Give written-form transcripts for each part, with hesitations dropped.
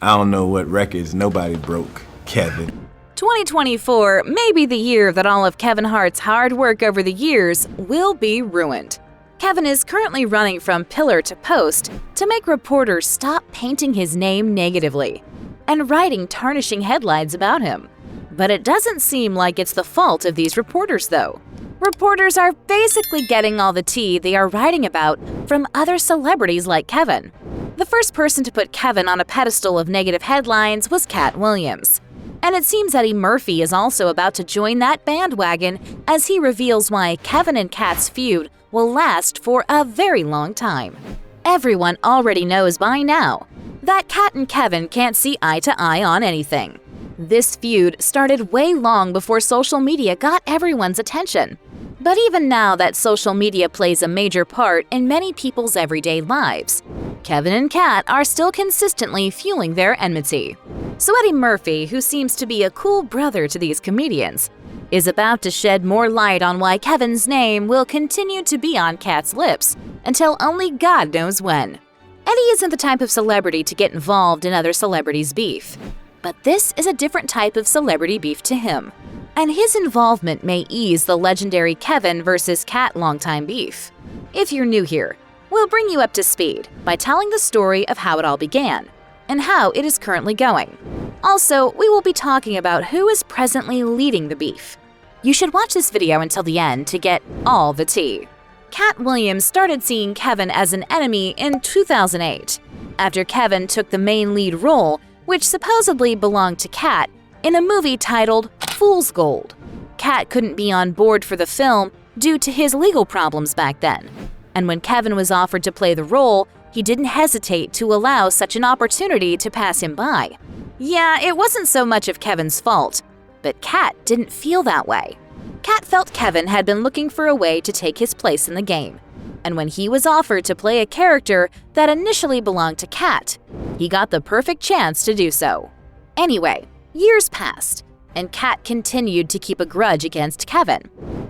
I don't know what records nobody broke, Kevin. 2024 may be the year that all of Kevin Hart's hard work over the years will be ruined. Kevin is currently running from pillar to post to make reporters stop painting his name negatively and writing tarnishing headlines about him. But it doesn't seem like it's the fault of these reporters, though. Reporters are basically getting all the tea they are writing about from other celebrities like Kevin. The first person to put Kevin on a pedestal of negative headlines was Katt Williams. And it seems Eddie Murphy is also about to join that bandwagon as he reveals why Kevin and Katt's feud will last for a very long time. Everyone already knows by now that Katt and Kevin can't see eye to eye on anything. This feud started way long before social media got everyone's attention. But even now that social media plays a major part in many people's everyday lives, Kevin and Katt are still consistently fueling their enmity. So Eddie Murphy, who seems to be a cool brother to these comedians, is about to shed more light on why Kevin's name will continue to be on Katt's lips until only God knows when. Eddie isn't the type of celebrity to get involved in other celebrities' beef, but this is a different type of celebrity beef to him. And his involvement may ease the legendary Kevin versus Katt longtime beef. If you're new here, we'll bring you up to speed by telling the story of how it all began and how it is currently going. Also, we will be talking about who is presently leading the beef. You should watch this video until the end to get all the tea. Katt Williams started seeing Kevin as an enemy in 2008, after Kevin took the main lead role, which supposedly belonged to Katt, in a movie titled Fool's Gold. Katt couldn't be on board for the film due to his legal problems back then. And when Kevin was offered to play the role, he didn't hesitate to allow such an opportunity to pass him by. Yeah, it wasn't so much of Kevin's fault, but Katt didn't feel that way. Katt felt Kevin had been looking for a way to take his place in the game. And when he was offered to play a character that initially belonged to Katt, he got the perfect chance to do so. Anyway, years passed, and Katt continued to keep a grudge against Kevin.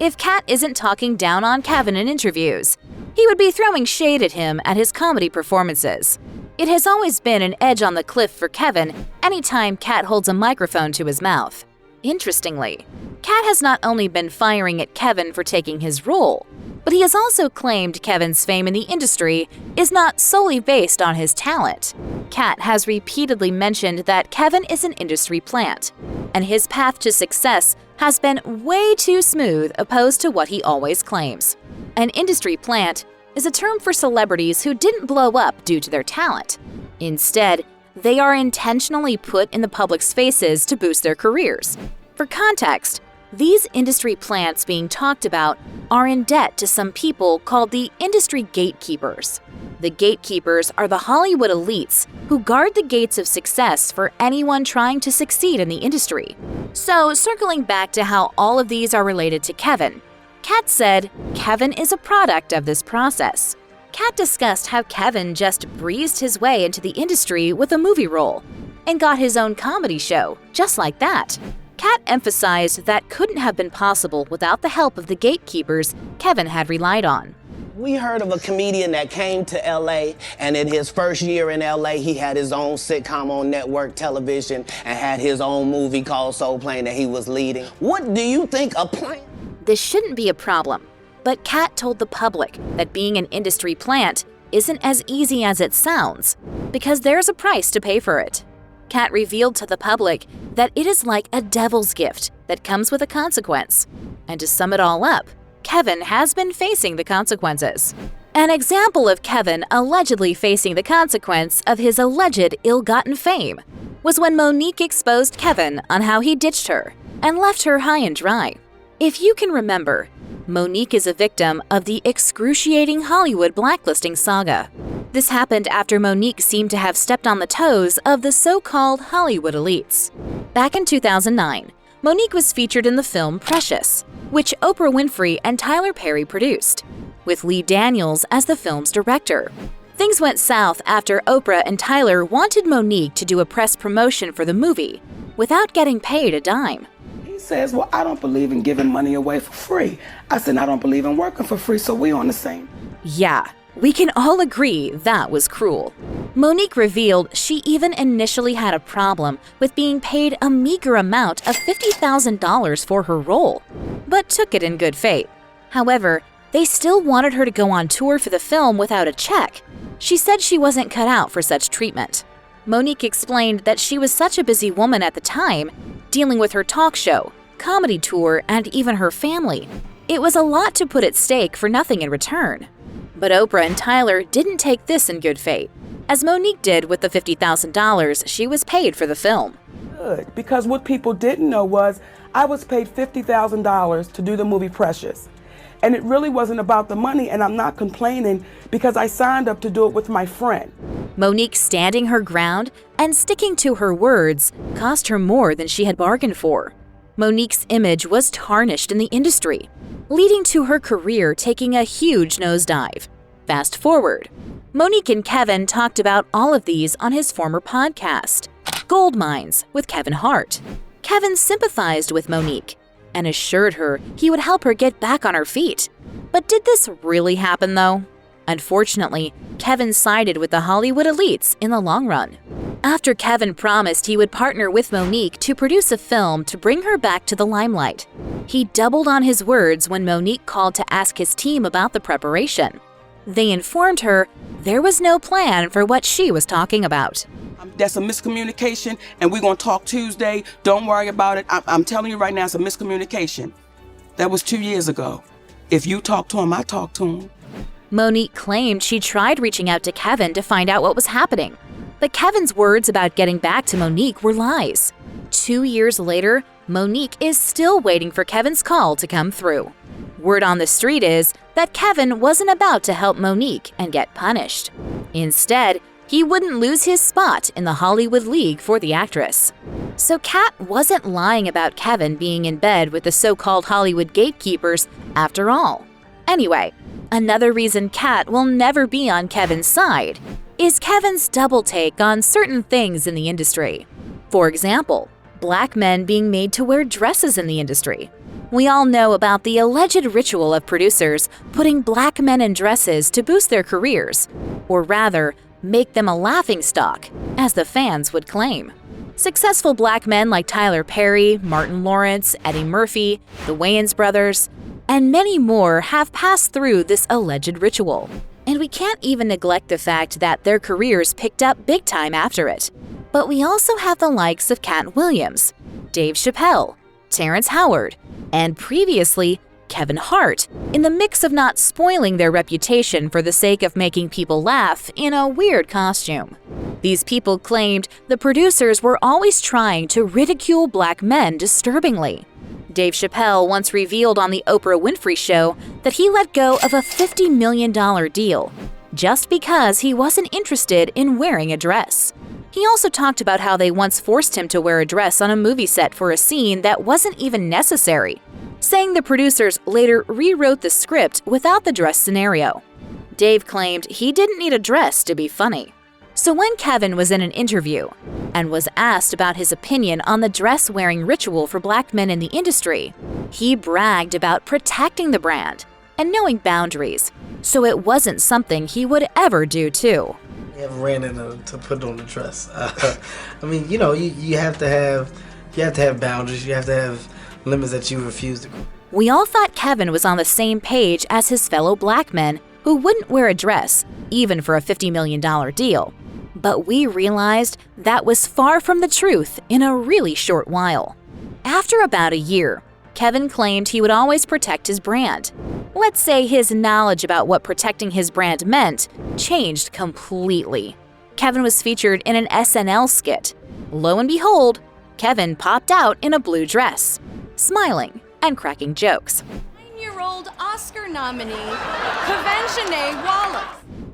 If Katt isn't talking down on Kevin in interviews, he would be throwing shade at him at his comedy performances. It has always been an edge on the cliff for Kevin anytime Katt holds a microphone to his mouth. Interestingly, Katt has not only been firing at Kevin for taking his role, but he has also claimed Kevin's fame in the industry is not solely based on his talent. Katt has repeatedly mentioned that Kevin is an industry plant, and his path to success has been way too smooth opposed to what he always claims. An industry plant is a term for celebrities who didn't blow up due to their talent. Instead, they are intentionally put in the public's faces to boost their careers. For context, these industry plants being talked about are in debt to some people called the industry gatekeepers. The gatekeepers are the Hollywood elites who guard the gates of success for anyone trying to succeed in the industry. So, circling back to how all of these are related to Kevin, Katt said Kevin is a product of this process. Katt discussed how Kevin just breezed his way into the industry with a movie role and got his own comedy show, just like that. Katt emphasized that couldn't have been possible without the help of the gatekeepers Kevin had relied on. We heard of a comedian that came to LA, and in his first year in LA, he had his own sitcom on network television and had his own movie called Soul Plane that he was leading. What do you think a plane? This shouldn't be a problem, but Katt told the public that being an industry plant isn't as easy as it sounds, because there's a price to pay for it. Katt revealed to the public that it is like a devil's gift that comes with a consequence. And to sum it all up, Kevin has been facing the consequences. An example of Kevin allegedly facing the consequence of his alleged ill-gotten fame was when Monique exposed Kevin on how he ditched her and left her high and dry. If you can remember, Monique is a victim of the excruciating Hollywood blacklisting saga. This happened after Monique seemed to have stepped on the toes of the so-called Hollywood elites. Back in 2009, Monique was featured in the film Precious, which Oprah Winfrey and Tyler Perry produced, with Lee Daniels as the film's director. Things went south after Oprah and Tyler wanted Monique to do a press promotion for the movie without getting paid a dime. He says, well, I don't believe in giving money away for free. I said, I don't believe in working for free, so we on the same. Yeah, We can all agree that was cruel. Monique revealed she even initially had a problem with being paid a meager amount of $50,000 for her role, but took it in good faith. However, they still wanted her to go on tour for the film without a check. She said she wasn't cut out for such treatment. Monique explained that she was such a busy woman at the time, dealing with her talk show, comedy tour, and even her family. It was a lot to put at stake for nothing in return. But Oprah and Tyler didn't take this in good faith, as Monique did with the $50,000 she was paid for the film. Good, because what people didn't know was I was paid $50,000 to do the movie Precious. And it really wasn't about the money, and I'm not complaining because I signed up to do it with my friend. Monique standing her ground and sticking to her words cost her more than she had bargained for. Monique's image was tarnished in the industry, leading to her career taking a huge nosedive. Fast forward, Monique and Kevin talked about all of these on his former podcast, Gold Mines with Kevin Hart. Kevin sympathized with Monique and assured her he would help her get back on her feet. But did this really happen though? Unfortunately, Kevin sided with the Hollywood elites in the long run. After Kevin promised he would partner with Monique to produce a film to bring her back to the limelight, he doubled on his words when Monique called to ask his team about the preparation. They informed her there was no plan for what she was talking about. That's a miscommunication, and we're going to talk Tuesday. Don't worry about it. I'm telling you right now, it's a miscommunication. That was 2 years ago. If you talk to him, I talk to him. Monique claimed she tried reaching out to Kevin to find out what was happening. But Kevin's words about getting back to Monique were lies. 2 years later, Monique is still waiting for Kevin's call to come through. Word on the street is that Kevin wasn't about to help Monique and get punished. Instead, he wouldn't lose his spot in the Hollywood League for the actress. So Katt wasn't lying about Kevin being in bed with the so-called Hollywood gatekeepers after all. Anyway, another reason Katt will never be on Kevin's side is Kevin's double take on certain things in the industry. For example, black men being made to wear dresses in the industry. We all know about the alleged ritual of producers putting black men in dresses to boost their careers, or rather, make them a laughingstock, as the fans would claim. Successful black men like Tyler Perry, Martin Lawrence, Eddie Murphy, the Wayans brothers, and many more have passed through this alleged ritual. And we can't even neglect the fact that their careers picked up big time after it. But we also have the likes of Katt Williams, Dave Chappelle, Terrence Howard, and previously, Kevin Hart, in the mix of not spoiling their reputation for the sake of making people laugh in a weird costume. These people claimed the producers were always trying to ridicule black men disturbingly. Dave Chappelle once revealed on the Oprah Winfrey Show that he let go of a $50 million deal just because he wasn't interested in wearing a dress. He also talked about how they once forced him to wear a dress on a movie set for a scene that wasn't even necessary, saying the producers later rewrote the script without the dress scenario. Dave claimed he didn't need a dress to be funny. So when Kevin was in an interview and was asked about his opinion on the dress-wearing ritual for black men in the industry, he bragged about protecting the brand and knowing boundaries, so it wasn't something he would ever do too. I ran in to put on the dress. I mean, you know, you have to have boundaries. You have to have limits that you refuse to go. We all thought Kevin was on the same page as his fellow black men who wouldn't wear a dress, even for a $50 million deal. But we realized that was far from the truth in a really short while. After about a year, Kevin claimed he would always protect his brand. Let's say his knowledge about what protecting his brand meant changed completely. Kevin was featured in an SNL skit. Lo and behold, Kevin popped out in a blue dress, smiling and cracking jokes. 9-year-old Oscar nominee, Kevin Wallace.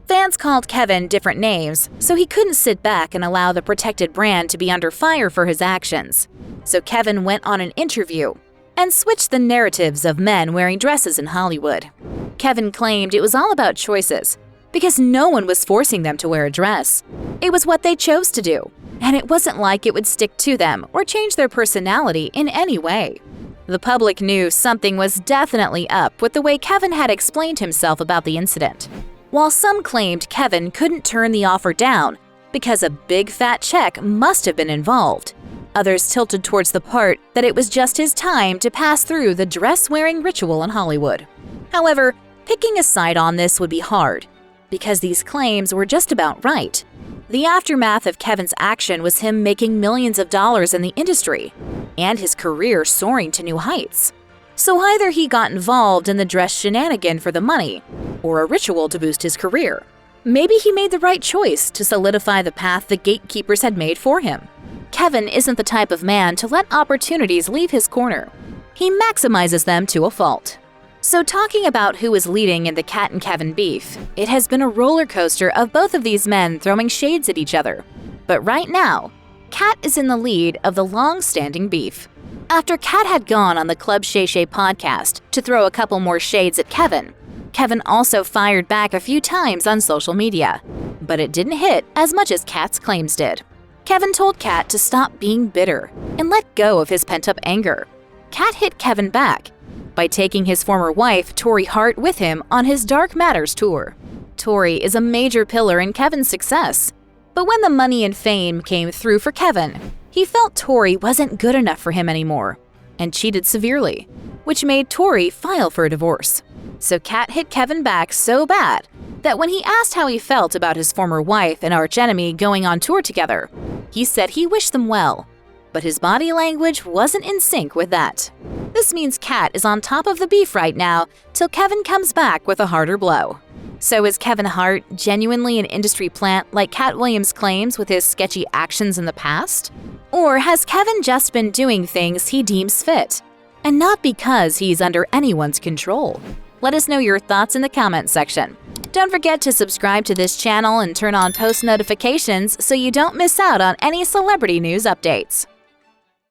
Fans called Kevin different names, so he couldn't sit back and allow the protected brand to be under fire for his actions. So Kevin went on an interview and switched the narratives of men wearing dresses in Hollywood. Kevin claimed it was all about choices, because no one was forcing them to wear a dress. It was what they chose to do, and it wasn't like it would stick to them or change their personality in any way. The public knew something was definitely up with the way Kevin had explained himself about the incident. while some claimed Kevin couldn't turn the offer down because a big fat check must have been involved. Others tilted towards the part that it was just his time to pass through the dress-wearing ritual in Hollywood. However, picking a side on this would be hard, because these claims were just about right. The aftermath of Kevin's action was him making millions of dollars in the industry, and his career soaring to new heights. So either he got involved in the dress shenanigan for the money, or a ritual to boost his career. Maybe he made the right choice to solidify the path the gatekeepers had made for him. Kevin isn't the type of man to let opportunities leave his corner. He maximizes them to a fault. So talking about who is leading in the Katt and Kevin beef, it has been a roller coaster of both of these men throwing shades at each other. But right now, Katt is in the lead of the long-standing beef. After Katt had gone on the Club Shay Shay podcast to throw a couple more shades at Kevin, Kevin also fired back a few times on social media. But it didn't hit as much as Katt's claims did. Kevin told Katt to stop being bitter and let go of his pent-up anger. Katt hit Kevin back by taking his former wife, Tori Hart, with him on his Dark Matters tour. Tori is a major pillar in Kevin's success. But when the money and fame came through for Kevin, he felt Tori wasn't good enough for him anymore and cheated severely, which made Tori file for a divorce. So Katt hit Kevin back so bad that when he asked how he felt about his former wife and archenemy going on tour together, he said he wished them well, but his body language wasn't in sync with that. This means Katt is on top of the beef right now till Kevin comes back with a harder blow. So is Kevin Hart genuinely an industry plant like Katt Williams claims with his sketchy actions in the past? Or has Kevin just been doing things he deems fit, and not because he's under anyone's control? Let us know your thoughts in the comments section. Don't forget to subscribe to this channel and turn on post notifications so you don't miss out on any celebrity news updates.